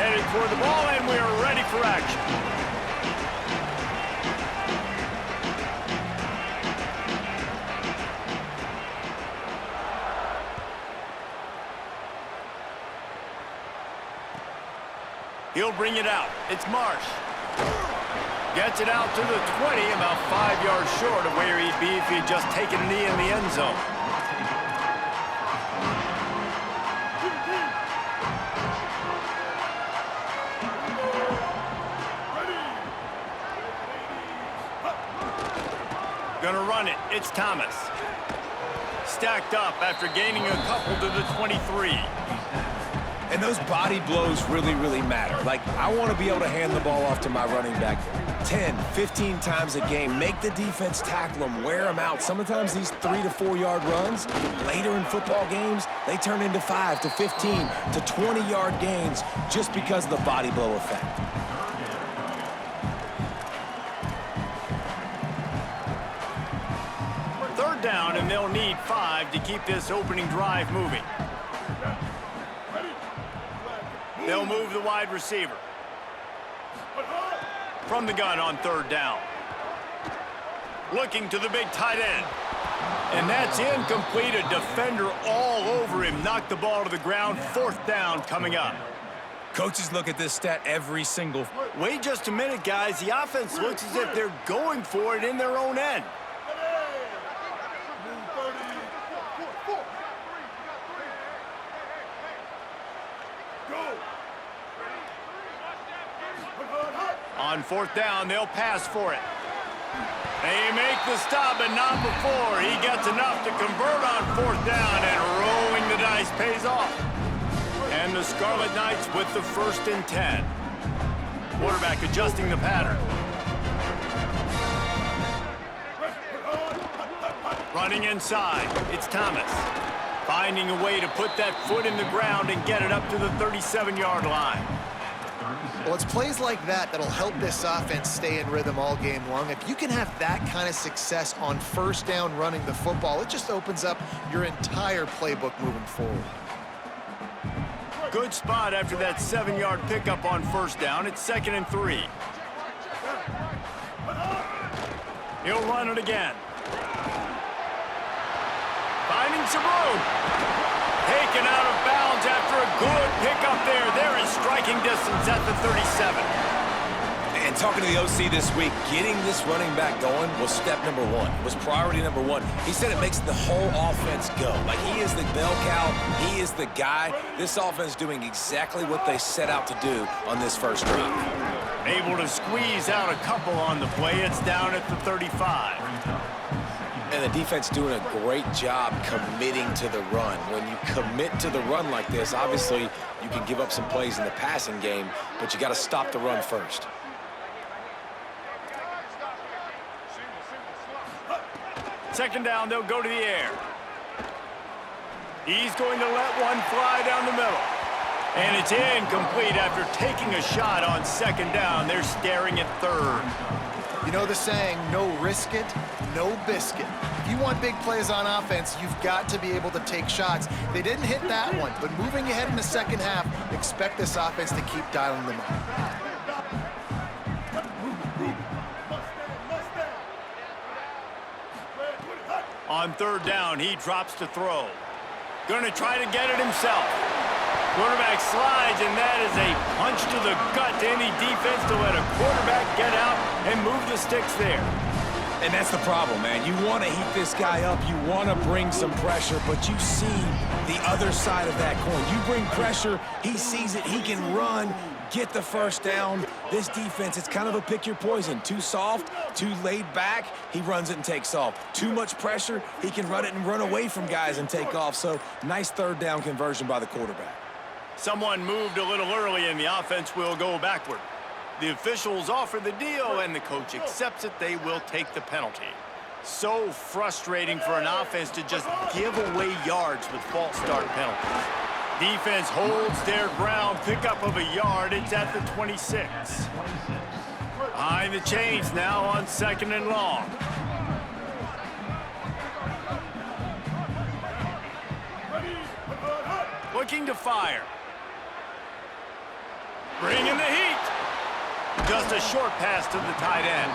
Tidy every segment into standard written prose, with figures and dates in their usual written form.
headed toward the ball, and we are ready for action. He'll bring it out. It's Marsh. Gets it out to the 20, about 5 yards short of where he'd be if he'd just taken a knee in the end zone. Gonna run it. It's Thomas. Stacked up after gaining a couple to the 23. And those body blows really, really matter. Like, I want to be able to hand the ball off to my running back 10, 15 times a game. Make the defense tackle them, wear them out. Sometimes these 3 to 4 yard runs, later in football games, they turn into 5 to 15 to 20 yard gains just because of the body blow effect. Third down, and they'll need 5 to keep this opening drive moving. They'll move the wide receiver. From the gun on third down. Looking to the big tight end. And that's incomplete. A defender all over him. Knocked the ball to the ground. Fourth down coming up. Coaches look at this stat every single... Wait just a minute, guys. The offense looks as if they're going for it in their own end. On fourth down, they'll pass for it. They make the stop, but not before. He gets enough to convert on fourth down, and rolling the dice pays off. And the Scarlet Knights with the 1st and 10. Quarterback adjusting the pattern. Running inside, it's Thomas. Finding a way to put that foot in the ground and get it up to the 37-yard line. Well, it's plays like that that'll help this offense stay in rhythm all game long. If you can have that kind of success on first down running the football, it just opens up your entire playbook moving forward. Good spot after that 7-yard pickup on first down. It's 2nd and 3. He'll run it again. Finding some room. Taken out of bounds after a good pickup there. They're in striking distance at the 37. And talking to the OC this week, getting this running back going was step number 1, was priority number 1. He said it makes the whole offense go. Like, he is the bell cow, he is the guy. This offense doing exactly what they set out to do on this first drive. Able to squeeze out a couple on the play. It's down at the 35. And the defense doing a great job committing to the run. When you commit to the run like this, obviously you can give up some plays in the passing game, but you got to stop the run first. Second down, they'll go to the air. He's going to let one fly down the middle. And it's incomplete after taking a shot on second down. They're staring at third. You know the saying, no risk it, no biscuit. If you want big plays on offense, you've got to be able to take shots. They didn't hit that one, but moving ahead in the second half, expect this offense to keep dialing them up. On third down, he drops to throw. Going to try to get it himself. Quarterback slides, and that is a punch to the gut to any defense to let a quarterback get out and move the sticks there. And that's the problem, man. You want to heat this guy up. You want to bring some pressure, but you see the other side of that coin. You bring pressure, he sees it, he can run, get the first down. This defense, it's kind of a pick your poison. Too soft, too laid back, he runs it and takes off. Too much pressure, he can run it and run away from guys and take off. So nice third down conversion by the quarterback. Someone moved a little early, and the offense will go backward. The officials offer the deal, and the coach accepts it. They will take the penalty. So frustrating for an offense to just give away yards with false start penalties. Defense holds their ground, pickup of a yard. It's at the 26. Behind the chains now on 2nd and long. Looking to fire. Bringing the heat. Just a short pass to the tight end.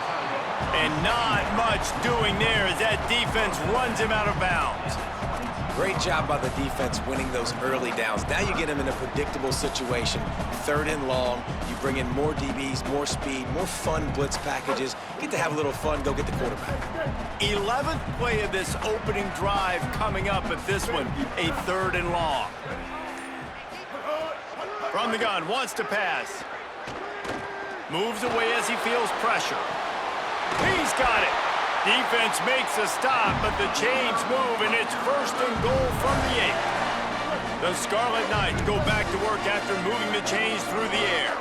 And not much doing there as that defense runs him out of bounds. Great job by the defense winning those early downs. Now you get him in a predictable situation. 3rd and long. You bring in more DBs, more speed, more fun blitz packages. Get to have a little fun, go get the quarterback. 11th play of this opening drive coming up at this one, a 3rd and long. From the gun, wants to pass. Moves away as he feels pressure. He's got it. Defense makes a stop, but the chains move, and it's 1st and goal from the 8. The Scarlet Knights go back to work after moving the chains through the air.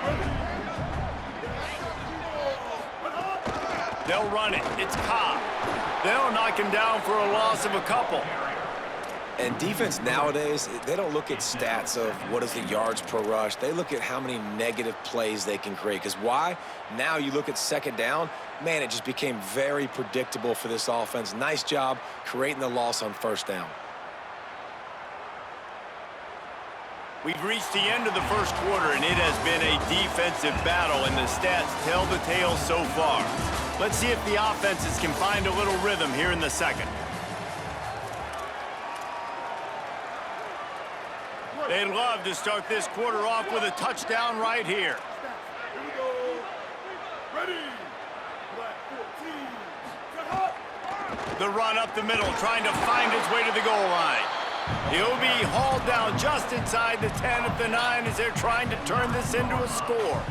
They'll run it. It's Cobb. They'll knock him down for a loss of a couple. And defense nowadays, they don't look at stats of what is the yards per rush. They look at how many negative plays they can create. Because why? Now you look at 2nd down, man, it just became very predictable for this offense. Nice job creating the loss on 1st down. We've reached the end of the 1st quarter, and it has been a defensive battle, and the stats tell the tale so far. Let's see if the offenses can find a little rhythm here in the 2nd. They'd love to start this quarter off with a touchdown right here. Here we go. Ready. Black 14. The run up the middle, trying to find his way to the goal line. He'll be hauled down just inside the 10 at the 9 as they're trying to turn this into a score.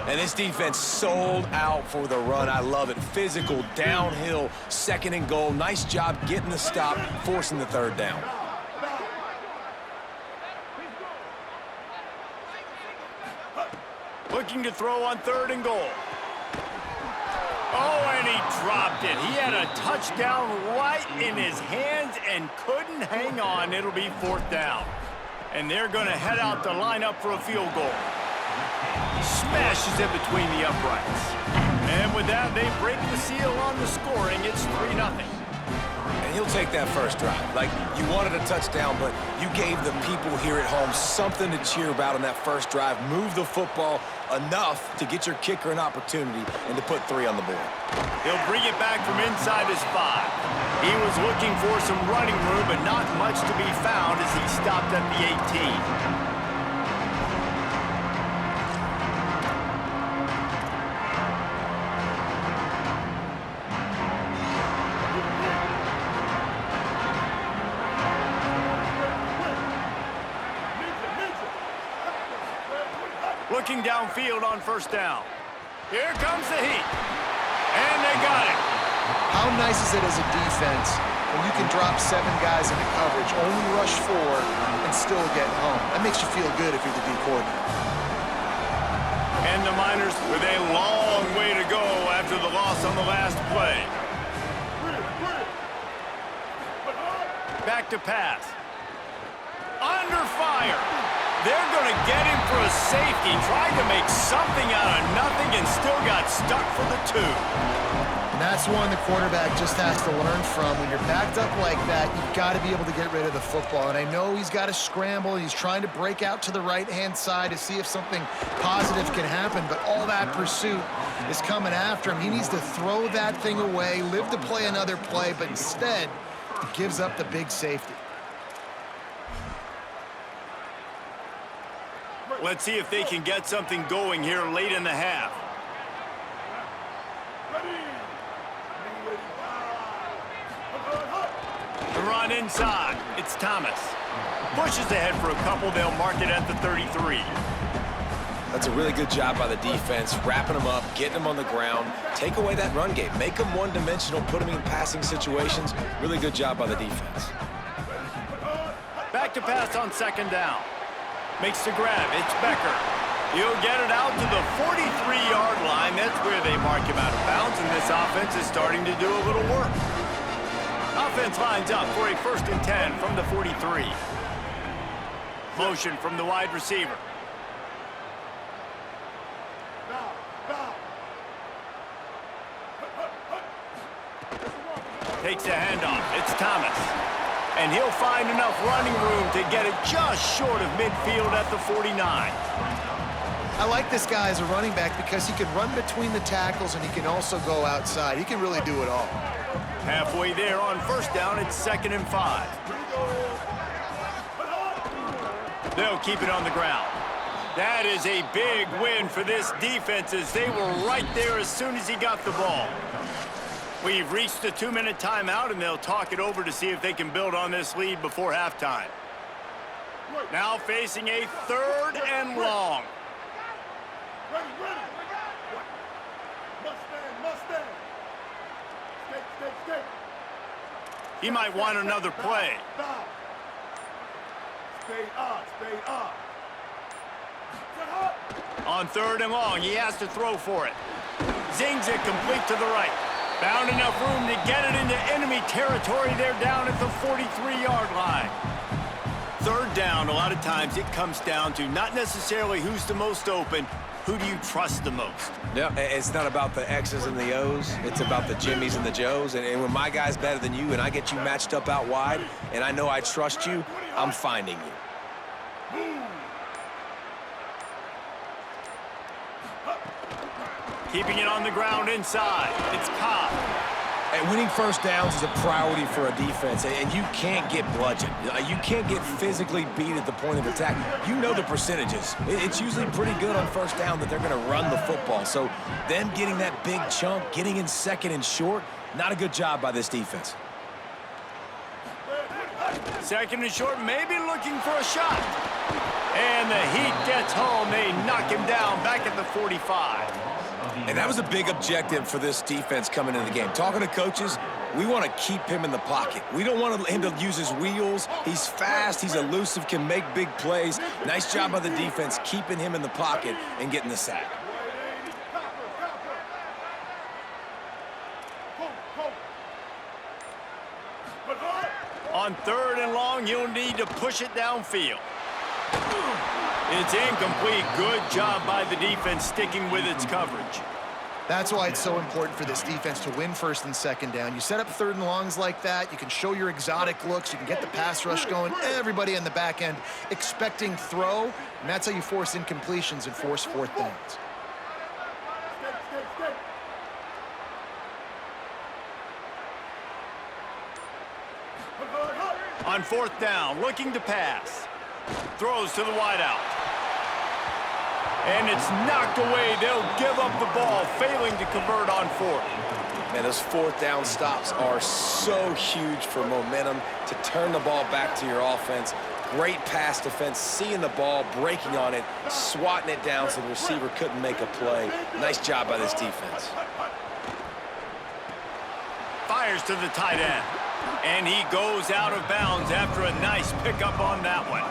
And this defense sold out for the run. I love it. Physical, downhill, 2nd and goal. Nice job getting the stop, forcing the 3rd down. Looking to throw on 3rd and goal. Oh, and he dropped it. He had a touchdown right in his hands and couldn't hang on. It'll be 4th down. And they're going to head out to line up for a field goal. Smashes it between the uprights. And with that, they break the seal on the scoring. It's 3-0. And he'll take that 1st drive. Like, you wanted a touchdown, but you gave the people here at home something to cheer about on that 1st drive. Move the football enough to get your kicker an opportunity and to put 3 on the board. He'll bring it back from inside his 5. He was looking for some running room, but not much to be found as he stopped at the 18. Looking downfield on 1st down. Here comes the heat. And they got it. How nice is it as a defense when you can drop 7 guys into coverage, only rush 4, and still get home? That makes you feel good if you're the D coordinator. And the Miners with a long way to go after the loss on the last play. Back to pass. Under fire. They're going to get him for a safety. Tried to make something out of nothing and still got stuck for the 2. And that's one the quarterback just has to learn from. When you're backed up like that, you've got to be able to get rid of the football. And I know he's got to scramble. He's trying to break out to the right-hand side to see if something positive can happen. But all that pursuit is coming after him. He needs to throw that thing away, live to play another play, but instead, he gives up the big safety. Let's see if they can get something going here late in the half. The run inside. It's Thomas. Pushes ahead for a couple. They'll mark it at the 33. That's a really good job by the defense, wrapping them up, getting them on the ground. Take away that run game. Make them one-dimensional, put them in passing situations. Really good job by the defense. Back to pass on 2nd down. Makes the grab. It's Becker. He'll get it out to the 43-yard line. That's where they mark him out of bounds, and this offense is starting to do a little work. Offense lines up for a 1st and 10 from the 43. Motion from the wide receiver. Takes a handoff. It's Thomas. And he'll find enough running room to get it just short of midfield at the 49. I like this guy as a running back because he can run between the tackles and he can also go outside. He can really do it all. Halfway there on first down, it's 2nd and 5. They'll keep it on the ground. That is a big win for this defense as they were right there as soon as he got the ball. We've reached the 2-minute timeout, and they'll talk it over to see if they can build on this lead before halftime. Now facing a 3rd and long. Ready. Mustang. Skate. He might want another play. Stop. Spade on. On 3rd and long, he has to throw for it. Zings it complete to the right. Found enough room to get it into enemy territory. They're down at the 43-yard line. 3rd down, a lot of times it comes down to not necessarily who's the most open, who do you trust the most? Yeah, it's not about the X's and the O's. It's about the Jimmys and the Joes. And when my guy's better than you and I get you matched up out wide and I know I trust you, I'm finding you. Keeping it on the ground inside. It's Cobb. And winning first downs is a priority for a defense, and you can't get bludgeoned. You can't get physically beat at the point of attack. You know the percentages. It's usually pretty good on first down that they're going to run the football. So them getting that big chunk, getting in 2nd and short, not a good job by this defense. 2nd and short, maybe looking for a shot. And the heat gets home. They knock him down back at the 45. And that was a big objective for this defense coming into the game. Talking to coaches, we want to keep him in the pocket. We don't want him to use his wheels. He's fast, he's elusive, can make big plays. Nice job by the defense keeping him in the pocket and getting the sack. On 3rd and long, you'll need to push it downfield. It's incomplete. Good job by the defense sticking with its coverage. That's why it's so important for this defense to win 1st and 2nd down. You set up 3rd and longs like that, you can show your exotic looks, you can get the pass rush going, everybody in the back end expecting throw, and that's how you force incompletions and force 4th downs. On 4th down, looking to pass. Throws to the wideout. And it's knocked away. They'll give up the ball, failing to convert on 4th. Man, those 4th down stops are so huge for momentum to turn the ball back to your offense. Great pass defense, seeing the ball, breaking on it, swatting it down so the receiver couldn't make a play. Nice job by this defense. Fires to the tight end. And he goes out of bounds after a nice pickup on that one.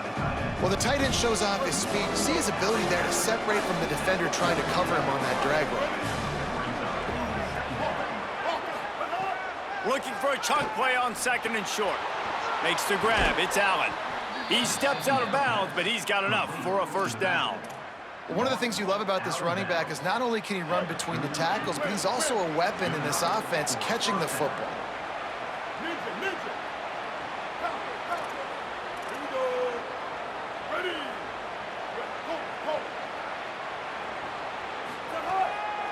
Well, the tight end shows off his speed. You see his ability there to separate from the defender trying to cover him on that drag route. Looking for a chunk play on 2nd and short. Makes the grab. It's Allen. He steps out of bounds, but he's got enough for a 1st down. One of the things you love about this running back is not only can he run between the tackles, but he's also a weapon in this offense catching the football.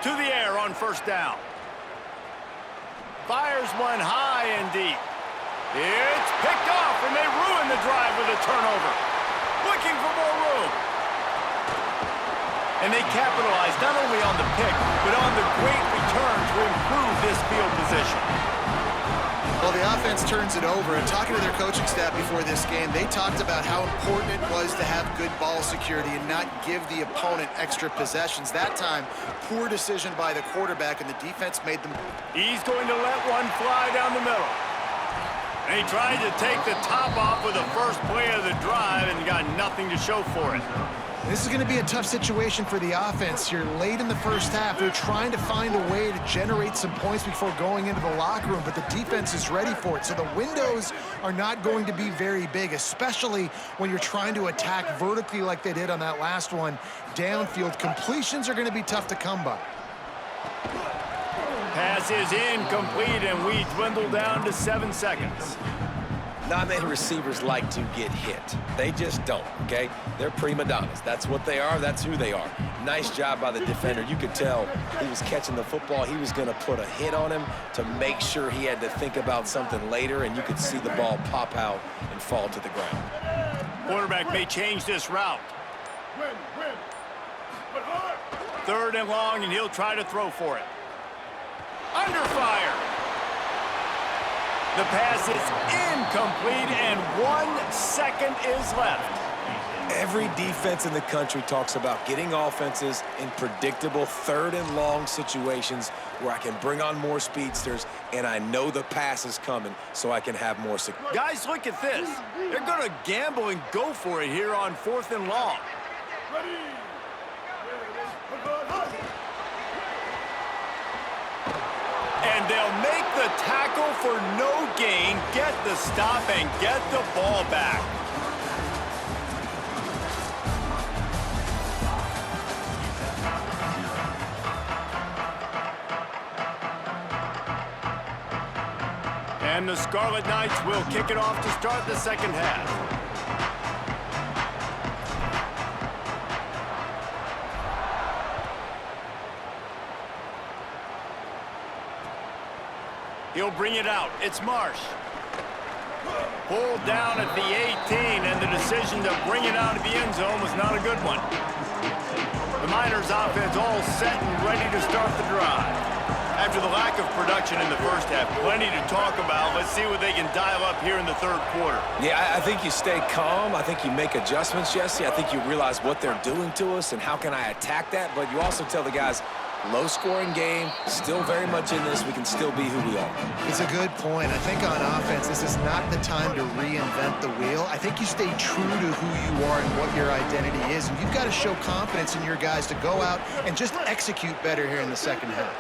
To the air on 1st down. Fires one high and deep. It's picked off, and they ruin the drive with a turnover. Looking for more room. And they capitalize not only on the pick, but on the great return to improve this field position. Well, the offense turns it over, and talking to their coaching staff before this game, they talked about how important it was to have good ball security and not give the opponent extra possessions. That time, poor decision by the quarterback, and the defense made them. He's going to let one fly down the middle. And he tried to take the top off with the first play of the drive and got nothing to show for it. This is going to be a tough situation for the offense here. Late in the 1st half, they're trying to find a way to generate some points before going into the locker room, but the defense is ready for it. So the windows are not going to be very big, especially when you're trying to attack vertically like they did on that last one. Downfield completions are going to be tough to come by. Pass is incomplete, and we dwindle down to 7 seconds. Not many receivers like to get hit. They just don't, okay? They're prima donnas. That's what they are. That's who they are. Nice job by the defender. You could tell he was catching the football. He was going to put a hit on him to make sure he had to think about something later, and you could see the ball pop out and fall to the ground. Quarterback may change this route. Win. But hard. 3rd and long, and he'll try to throw for it. Under fire. The pass is incomplete, and 1 second is left. Every defense in the country talks about getting offenses in predictable 3rd and long situations where I can bring on more speedsters and I know the pass is coming so I can have more success. Guys, look at this. They're going to gamble and go for it here on 4th and long. Ready. But hard. And they'll make the tackle for no gain, get the stop, and get the ball back. And the Scarlet Knights will kick it off to start the second half. He'll bring it out. It's Marsh. Pulled down at the 18, and the decision to bring it out of the end zone was not a good one. The Miners offense all set and ready to start the drive. After the lack of production in the first half, plenty to talk about. Let's see what they can dial up here in the 3rd quarter. Yeah, I think you stay calm. I think you make adjustments, Jesse. I think you realize what they're doing to us and how can I attack that. But you also tell the guys, low-scoring game, still very much in this. We can still be who we are. It's a good point. I think on offense, this is not the time to reinvent the wheel. I think you stay true to who you are and what your identity is. And you've got to show confidence in your guys to go out and just execute better here in the second half.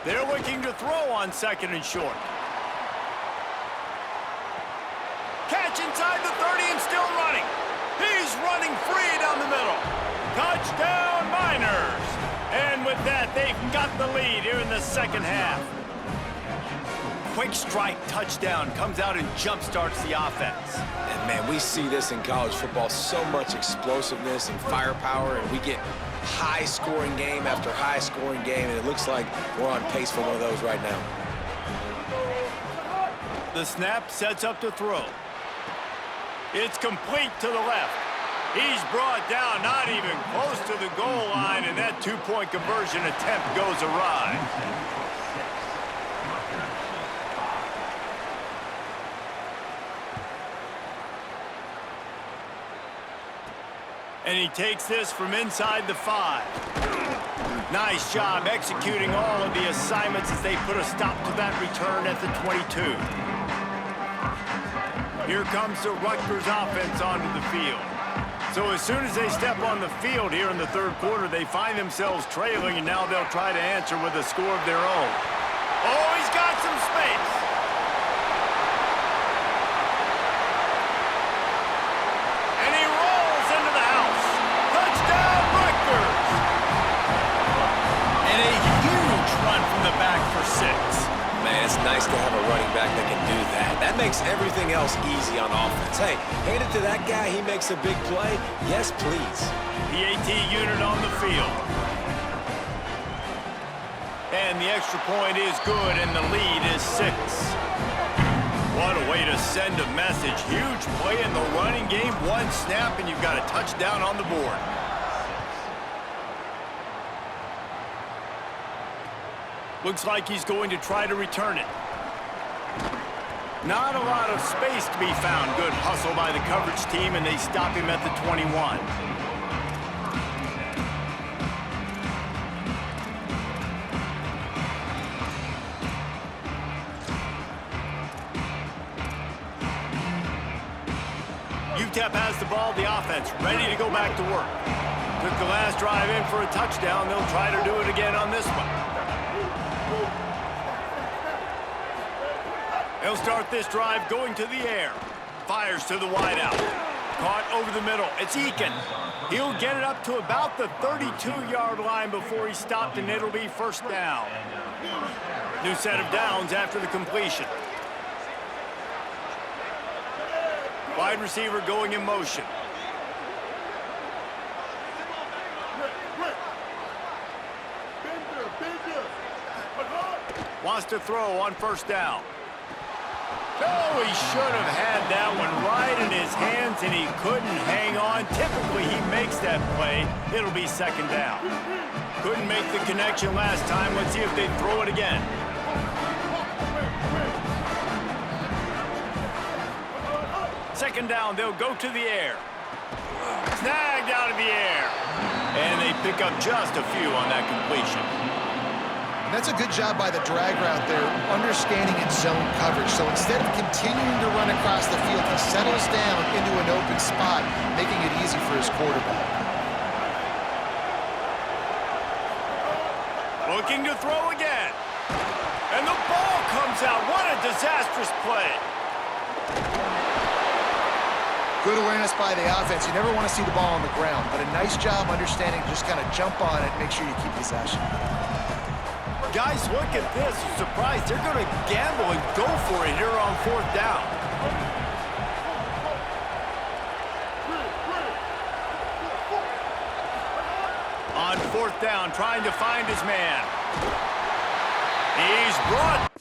They're looking to throw on 2nd and short. Catch inside the 30 and still running. He's running free down the middle. Touchdown, Miners. And with that, they've got the lead here in the second half. Quick strike touchdown comes out and jump-starts the offense. And, man, we see this in college football, so much explosiveness and firepower, and we get high-scoring game after high-scoring game, and it looks like we're on pace for one of those right now. The snap sets up to throw. It's complete to the left. He's brought down, not even close to the goal line, and that 2-point conversion attempt goes awry. And he takes this from inside the 5. Nice job executing all of the assignments as they put a stop to that return at the 22. Here comes the Rutgers offense onto the field. So as soon as they step on the field here in the 3rd quarter, they find themselves trailing, and now they'll try to answer with a score of their own. Oh, he's got some space. And he rolls into the house. Touchdown, Rutgers. And a huge run from the back for 6. Man, it's nice to have a running back that can do that. That makes everything else easy on offense. Hey, hand it to that guy. He makes a big play. Yes, please. PAT unit on the field. And the extra point is good, and the lead is 6. What a way to send a message. Huge play in the running game. 1 snap, and you've got a touchdown on the board. Looks like he's going to try to return it. Not a lot of space to be found. Good hustle by the coverage team, and they stop him at the 21. UTEP has the ball, the offense ready to go back to work. Took the last drive in for a touchdown. They'll try to do it again on this one. They'll start this drive going to the air. Fires to the wideout. Caught over the middle. It's Eakin. He'll get it up to about the 32-yard line before he's stopped, and it'll be first down. New set of downs after the completion. Wide receiver going in motion. wants to throw on first down. Oh, he should have had that one right in his hands, and he couldn't hang on. Typically, he makes that play. It'll be second down. Couldn't make the connection last time. Let's see if they throw it again. Second down, they'll go to the air. Snagged out of the air. And they pick up just a few on that completion. That's a good job by the drag route there, understanding its zone coverage. So instead of continuing to run across the field, he settles down into an open spot, making it easy for his quarterback. Looking to throw again. And the ball comes out. What a disastrous play. Good awareness by the offense. You never want to see the ball on the ground, but a nice job understanding to just kind of jump on it and make sure you keep possession. Guys, look at this. I'm surprised they're going to gamble and go for it here on fourth down. On fourth down, trying to find his man. He's brought.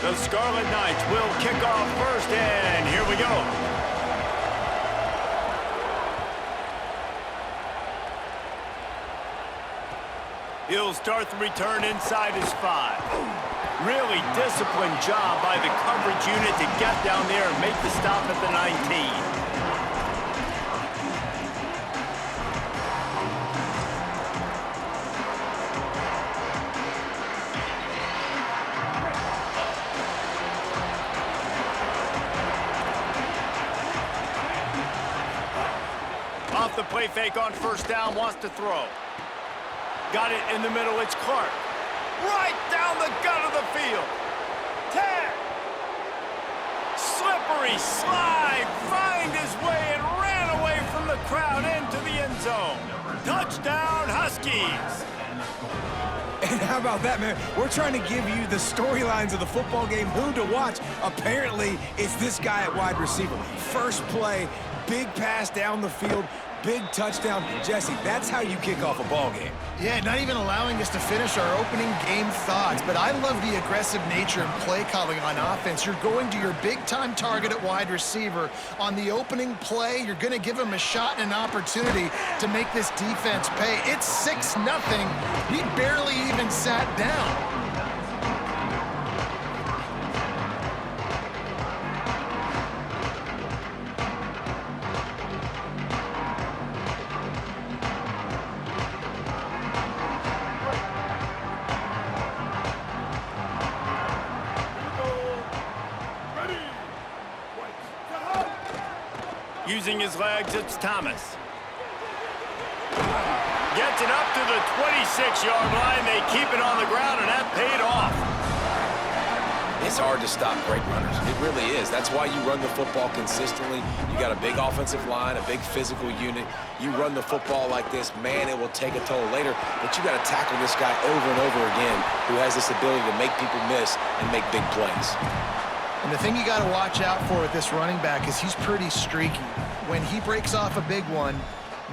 The Scarlet Knights will kick off first, and here we go. He'll start the return inside his 5. Really disciplined job by the coverage unit to get down there and make the stop at the 19. Off the play fake on first down, wants to throw. Got it in the middle, it's Clark. Right down the gut of the field. 10. Slippery slide, find his way and ran away from the crowd into the end zone. Touchdown, Huskies. And how about that, man? We're trying to give you the storylines of the football game, who to watch. Apparently, it's this guy at wide receiver. First play, big pass down the field, big touchdown. Jesse, that's how you kick off a ball game. Yeah, not even allowing us to finish our opening game thoughts, but I love the aggressive nature and play calling on offense. You're going to your big-time target at wide receiver. On the opening play, you're going to give him a shot and an opportunity to make this defense pay. It's 6-0. He barely even sat down. Using his legs, it's Thomas. Gets it up to the 26-yard line. They keep it on the ground, and that paid off. It's hard to stop great runners. It really is. That's why you run the football consistently. You got a big offensive line, a big physical unit. You run the football like this, man, it will take a toll later. But you got to tackle this guy over and over again who has this ability to make people miss and make big plays. And the thing you got to watch out for with this running back is he's pretty streaky. When he breaks off a big one,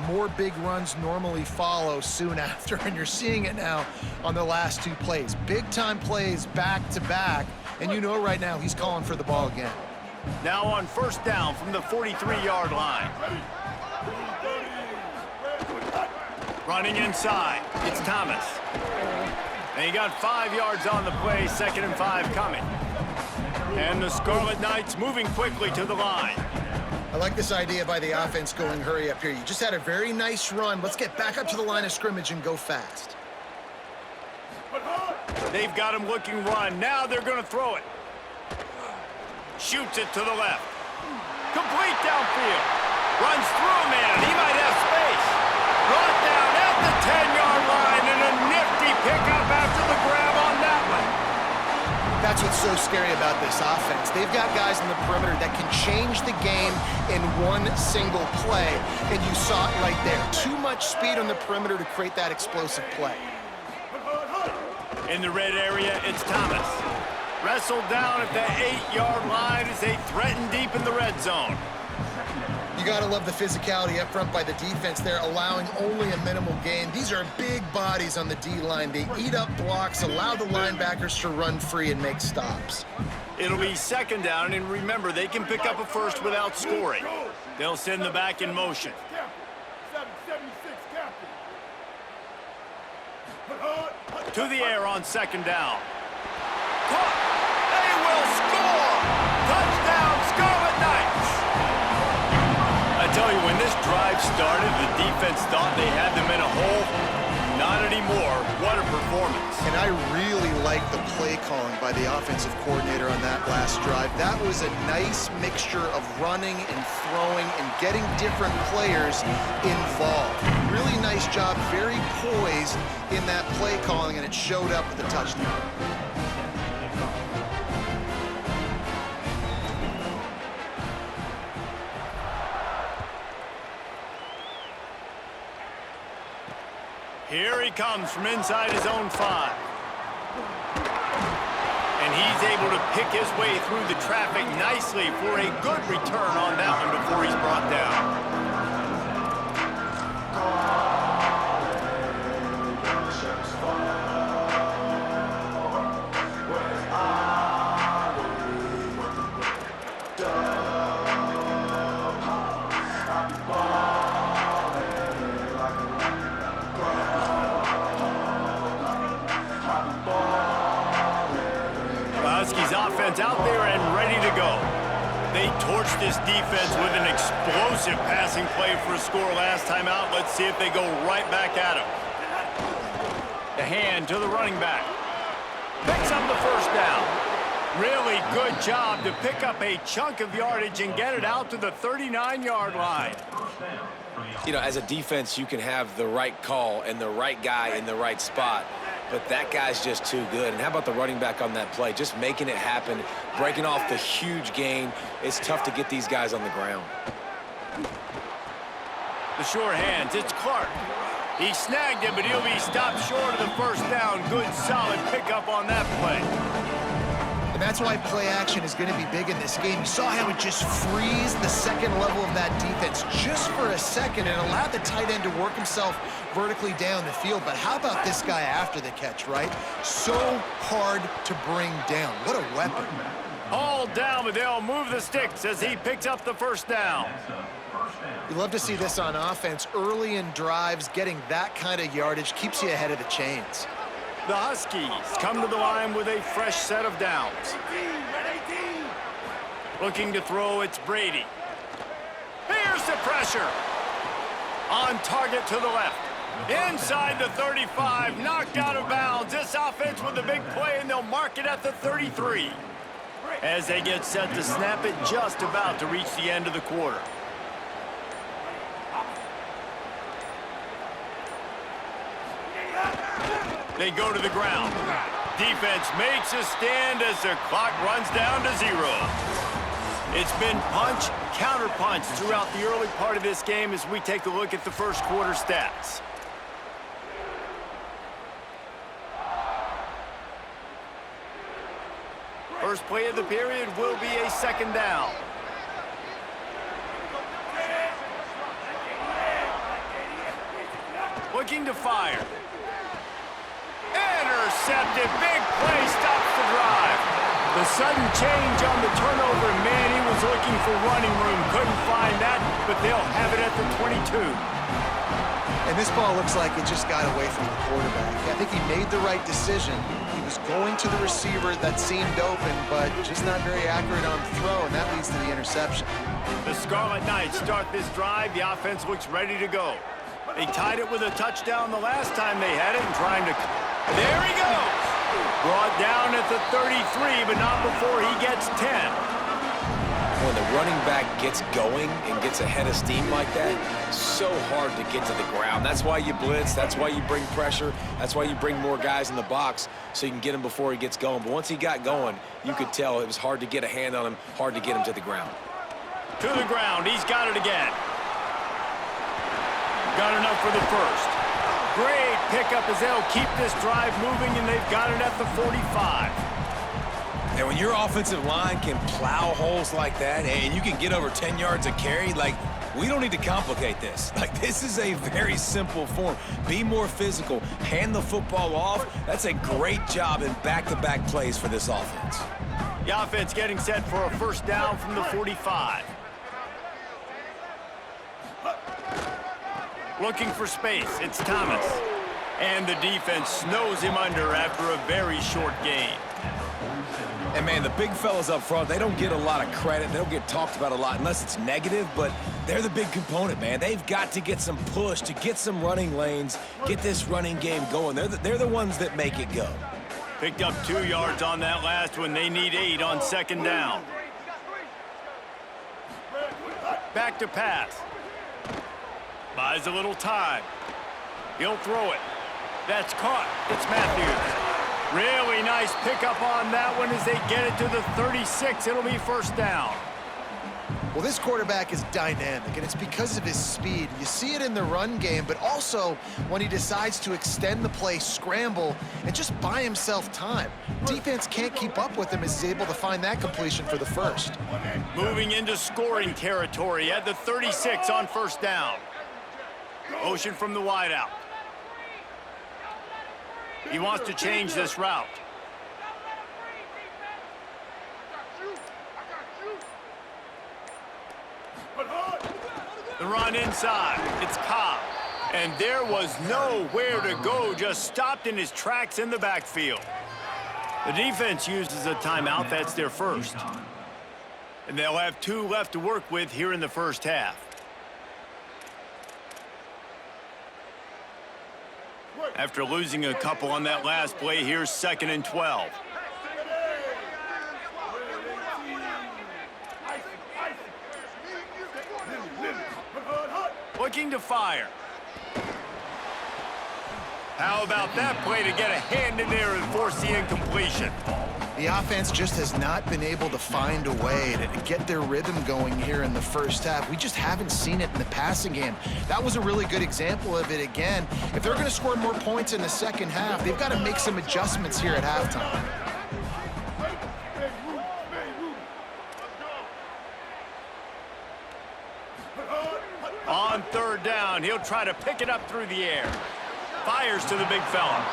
more big runs normally follow soon after, and you're seeing it now on the last two plays. Big-time plays back-to-back, and you know right now he's calling for the ball again. Now on first down from the 43-yard line. Running inside, it's Thomas. And he got 5 yards on the play, 2nd and 5 coming. And the Scarlet Knights moving quickly to the line. I like this idea by the offense going hurry up here. You just had a very nice run. Let's get back up to the line of scrimmage and go fast. They've got him looking run. Now they're going to throw it. Shoots it to the left. Complete downfield. Runs through a man. He might have space. Brought down at the 10-yard line, and a nifty pickup after the grab on that one. That's what's so scary about this offense. They've got guys in the perimeter that can change the game in one single play, and you saw it right there. Too much speed on the perimeter to create that explosive play. In the red area, it's Thomas. Wrestled down at the 8-yard line as they threaten deep in the red zone. You got to love the physicality up front by the defense there, allowing only a minimal gain. These are big bodies on the D-line. They eat up blocks, allow the linebackers to run free and make stops. It'll be 2nd down, and remember, they can pick up a first without scoring. They'll send the back in motion. 776 captain. To the air on 2nd down. Caught. They will score! Touchdown, Scarlet Knights! I tell you, when this drive started, the defense thought they had them in a hole. Not anymore. What a performance. And I really like the play calling by the offensive coordinator on that last drive. That was a nice mixture of running and throwing and getting different players involved. Really nice job, very poised in that play calling, and it showed up with a touchdown. Here he comes from inside his own 5. And he's able to pick his way through the traffic nicely for a good return on that one before he's brought down. Offense out there and ready to go. They torched this defense with an explosive passing play for a score last time out. Let's see if they go right back at him. The hand to the running back. Picks up the first down. Really good job to pick up a chunk of yardage and get it out to the 39-yard line. You know, as a defense, you can have the right call and the right guy in the right spot. But that guy's just too good. And how about the running back on that play? Just making it happen, breaking off the huge gain. It's tough to get these guys on the ground. The short hands, it's Clark. He snagged it, but he'll be stopped short of the first down. Good, solid pickup on that play. And that's why play action is going to be big in this game. You saw how it just frees the second level of that defense just for a second and allowed the tight end to work himself vertically down the field. But how about this guy after the catch, right? So hard to bring down. What a weapon. All down, but they'll move the sticks as he picks up the first down. You love to see this on offense. Early in drives, getting that kind of yardage keeps you ahead of the chains. The Huskies come to the line with a fresh set of downs. Looking to throw, it's Brady. Here's the pressure. On target to the left. Inside the 35, knocked out of bounds. This offense with a big play, and they'll mark it at the 33. As they get set to snap it, just about to reach the end of the quarter. They go to the ground. Defense makes a stand as the clock runs down to 0. It's been punch, counter-punch throughout the early part of this game as we take a look at the first quarter stats. First play of the period will be a second down. Looking to fire. Intercepted. Big play stops the drive. The sudden change on the turnover, man, he was looking for running room. Couldn't find that, but they'll have it at the 22. And this ball looks like it just got away from the quarterback. I think he made the right decision. He was going to the receiver that seemed open, but just not very accurate on the throw, and that leads to the interception. The Scarlet Knights start this drive. The offense looks ready to go. They tied it with a touchdown the last time they had it and trying to... There he goes! Brought down at the 33, but not before he gets 10. When the running back gets going and gets a head of steam like that, so hard to get to the ground. That's why you blitz. That's why you bring pressure. That's why you bring more guys in the box so you can get him before he gets going. But once he got going, you could tell it was hard to get a hand on him, hard to get him to the ground. To the ground. He's got it again. Got enough for the first. Great pickup as they'll keep this drive moving, and they've got it at the 45. And when your offensive line can plow holes like that and you can get over 10 yards a carry, like, we don't need to complicate this. Like, this is a very simple form. Be more physical. Hand the football off. That's a great job in back-to-back plays for this offense. The offense getting set for a first down from the 45. Looking for space. It's Thomas. And the defense snows him under after a very short gain. And, man, the big fellas up front, they don't get a lot of credit. They don't get talked about a lot unless it's negative, but they're the big component, man. They've got to get some push, to get some running lanes, get this running game going. They're the ones that make it go. Picked up 2 yards on that last one. They need 8 on second down. Back to pass. Buys a little time. He'll throw it. That's caught. It's Matthews. Really nice pickup on that one as they get it to the 36. It'll be first down. Well, this quarterback is dynamic, and it's because of his speed. You see it in the run game, but also when he decides to extend the play, scramble, and just buy himself time. Defense can't keep up with him as he's able to find that completion for the first. Moving into scoring territory at the 36 on first down. Motion from the wideout. He wants to change this route. The run inside. It's Cobb. And there was nowhere to go. Just stopped in his tracks in the backfield. The defense uses a timeout. That's their first. And they'll have 2 left to work with here in the first half. After losing a couple on that last play, here's 2nd and 12. Looking to fire. How about that play to get a hand in there and force the incompletion? The offense just has not been able to find a way to get their rhythm going here in the first half. We just haven't seen it in the passing game. That was a really good example of it again. If they're going to score more points in the second half, they've got to make some adjustments here at halftime. On third down, he'll try to pick it up through the air. Fires to the big fella.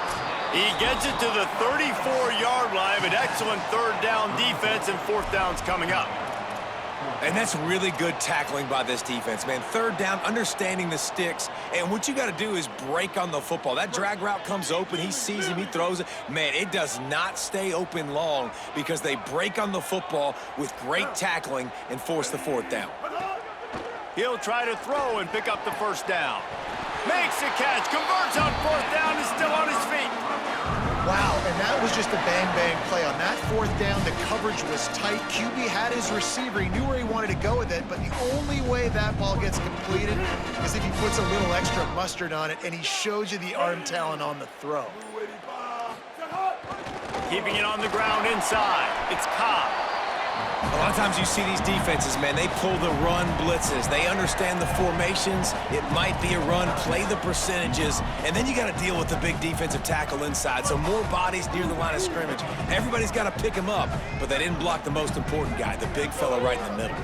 He gets it to the 34-yard line. An excellent third down defense, and fourth down's coming up. And that's really good tackling by this defense, man. Third down, understanding the sticks. And what you got to do is break on the football. That drag route comes open. He sees him. He throws it. Man, it does not stay open long because they break on the football with great tackling and force the fourth down. He'll try to throw and pick up the first down. Makes the catch, converts on fourth down, is still on his feet. Wow, and that was just a bang-bang play. On that fourth down, the coverage was tight. QB had his receiver. He knew where he wanted to go with it, but the only way that ball gets completed is if he puts a little extra mustard on it, and he shows you the arm talent on the throw. Keeping it on the ground inside. It's Cobb. A lot of times you see these defenses, man, they pull the run blitzes. They understand the formations. It might be a run, play the percentages, and then you got to deal with the big defensive tackle inside. So more bodies near the line of scrimmage. Everybody's got to pick him up, but they didn't block the most important guy, the big fella right in the middle.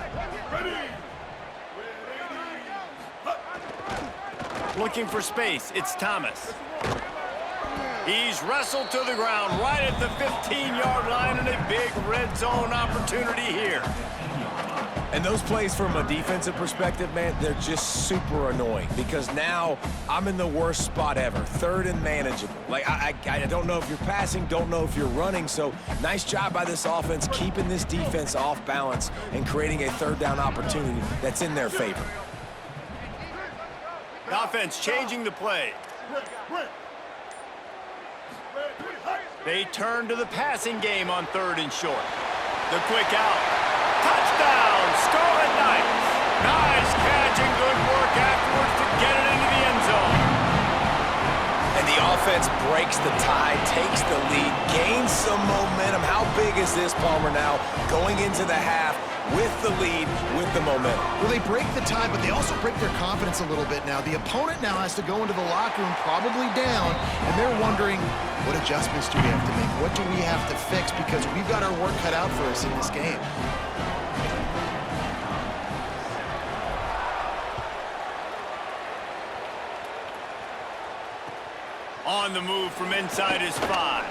Looking for space. It's Thomas. He's wrestled to the ground right at the 15-yard line, and a big red zone opportunity here. And those plays from a defensive perspective, man, they're just super annoying because now I'm in the worst spot ever, third and manageable. Like, I don't know if you're passing, don't know if you're running, so nice job by this offense keeping this defense off balance and creating a third down opportunity that's in their favor. The offense changing the play. They turn to the passing game on 3rd and short. The quick out. Touchdown, Scarlet Knights. Nice catch and good work afterwards to get it into the end zone. And the offense breaks the tie, takes the lead, gains some momentum. How big is this, Palmer, now going into the half with the lead, with the momentum? Well, they break the tie, but they also break their confidence a little bit now. The opponent now has to go into the locker room probably down, and they're wondering, what adjustments do we have to make? What do we have to fix? Because we've got our work cut out for us in this game. On the move from inside his 5.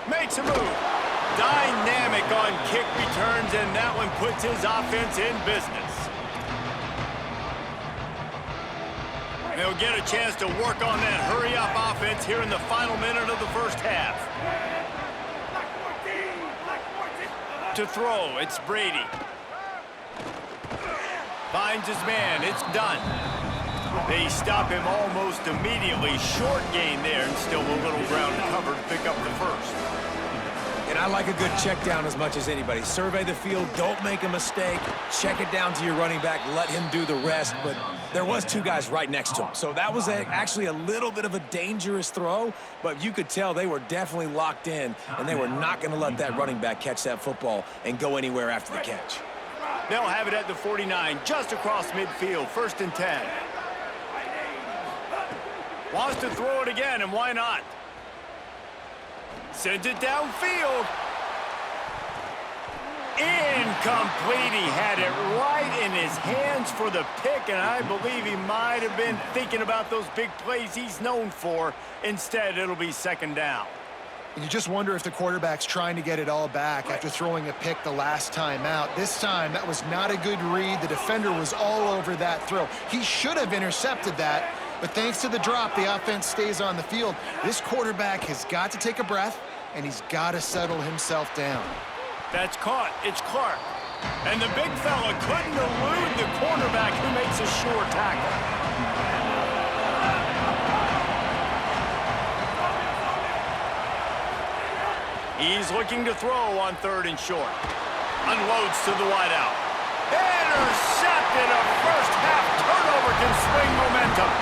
Makes a move. Dynamic on kick returns, and that one puts his offense in business. They'll get a chance to work on that hurry-up offense here in the final minute of the first half. To throw, it's Brady. Finds his man, it's done. They stop him almost immediately. Short gain there, and still a little ground to cover to pick up the first. And I like a good check down as much as anybody. Survey the field, don't make a mistake, check it down to your running back, let him do the rest. But there was 2 guys right next to him. So that was actually a little bit of a dangerous throw, but you could tell they were definitely locked in, and they were not going to let that running back catch that football and go anywhere after the catch. They'll have it at the 49, just across midfield, 1st and 10. Wants to throw it again, and why not? Sends it downfield. Incomplete. He had it right in his hands for the pick, and I believe he might have been thinking about those big plays he's known for. Instead, it'll be 2nd down. And you just wonder if the quarterback's trying to get it all back after throwing a pick the last time out. This time, that was not a good read. The defender was all over that throw. He should have intercepted that, but thanks to the drop, the offense stays on the field. This quarterback has got to take a breath, and he's got to settle himself down. That's caught. It's Clark. And the big fella couldn't elude the cornerback who makes a sure tackle. He's looking to throw on 3rd and short. Unloads to the wideout. Intercepted. A first-half turnover can swing momentum.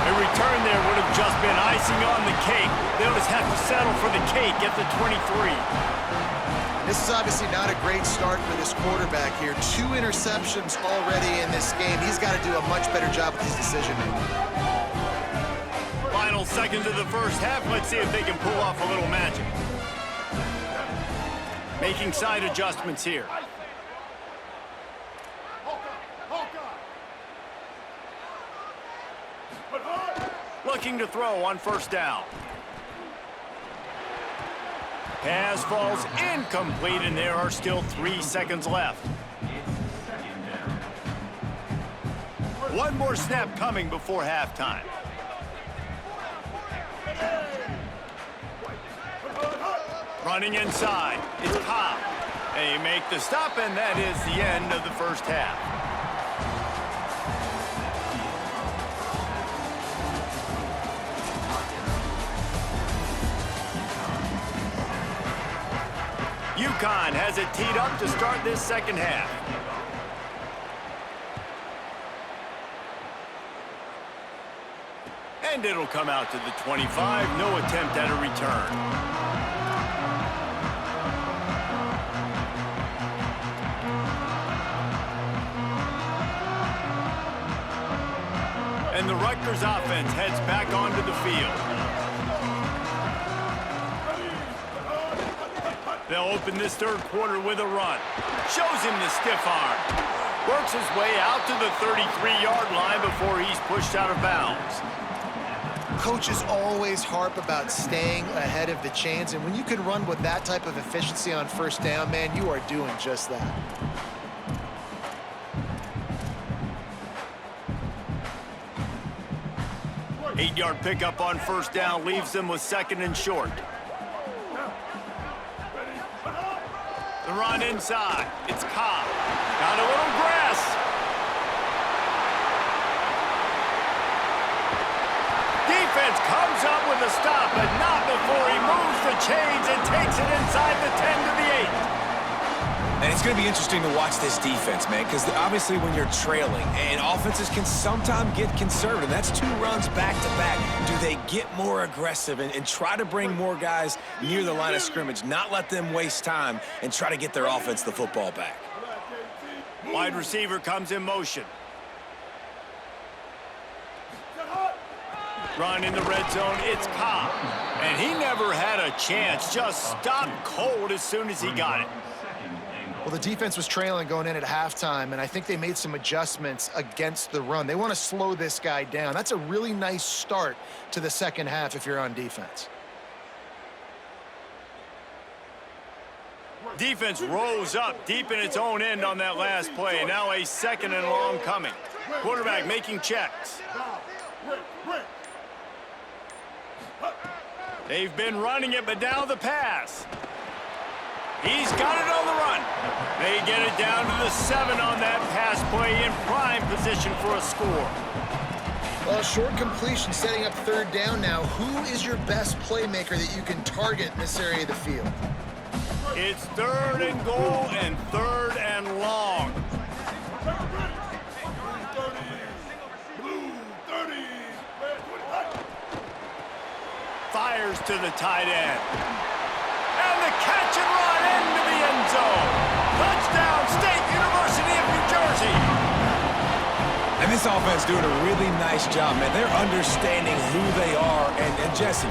A return there would have just been icing on the cake. They'll just have to settle for the cake at the 23. This is obviously not a great start for this quarterback here. 2 interceptions already in this game. He's got to do a much better job with his decision-making. Final seconds of the first half. Let's see if they can pull off a little magic. Making side adjustments here. Looking to throw on 1st down. Pass falls incomplete, and there are still 3 seconds left. One more snap coming before halftime. Running inside, it's Cobb. They make the stop, and that is the end of the first half. UConn has it teed up to start this second half. And it'll come out to the 25. No attempt at a return. And the Rutgers offense heads back onto the field. They'll open this third quarter with a run. Shows him the stiff arm. Works his way out to the 33-yard line before he's pushed out of bounds. Coaches always harp about staying ahead of the chains, and when you can run with that type of efficiency on first down, man, you are doing just that. Eight-yard pickup on first down leaves them with second and short. The run inside. It's Cobb. Got a little grass. Defense comes up with a stop, but not before he moves the chains and takes it inside the 10 to the 8. And it's going to be interesting to watch this defense, man, because obviously when you're trailing, and offenses can sometimes get conservative. That's 2 runs back-to-back. Do they get more aggressive and try to bring more guys near the line of scrimmage, not let them waste time, and try to get their offense the football back? Wide receiver comes in motion. Run in the red zone, it's Cobb. And he never had a chance, just stopped cold as soon as he got it. Well, the defense was trailing going in at halftime, and I think they made some adjustments against the run. They want to slow this guy down. That's a really nice start to the second half if you're on defense. Defense rose up deep in its own end on that last play. Now a second and long coming. Quarterback making checks. They've been running it, but now the pass. He's got it on the run. They get it down to the 7 on that pass play, in prime position for a score. Well, short completion setting up third down now. Who is your best playmaker that you can target in this area of the field? It's 3rd and goal and 3rd and long. Fires to the tight end. And the catch and run into the end zone. Touchdown, State University of New Jersey. And this offense doing a really nice job, man. They're understanding who they are. And Jesse,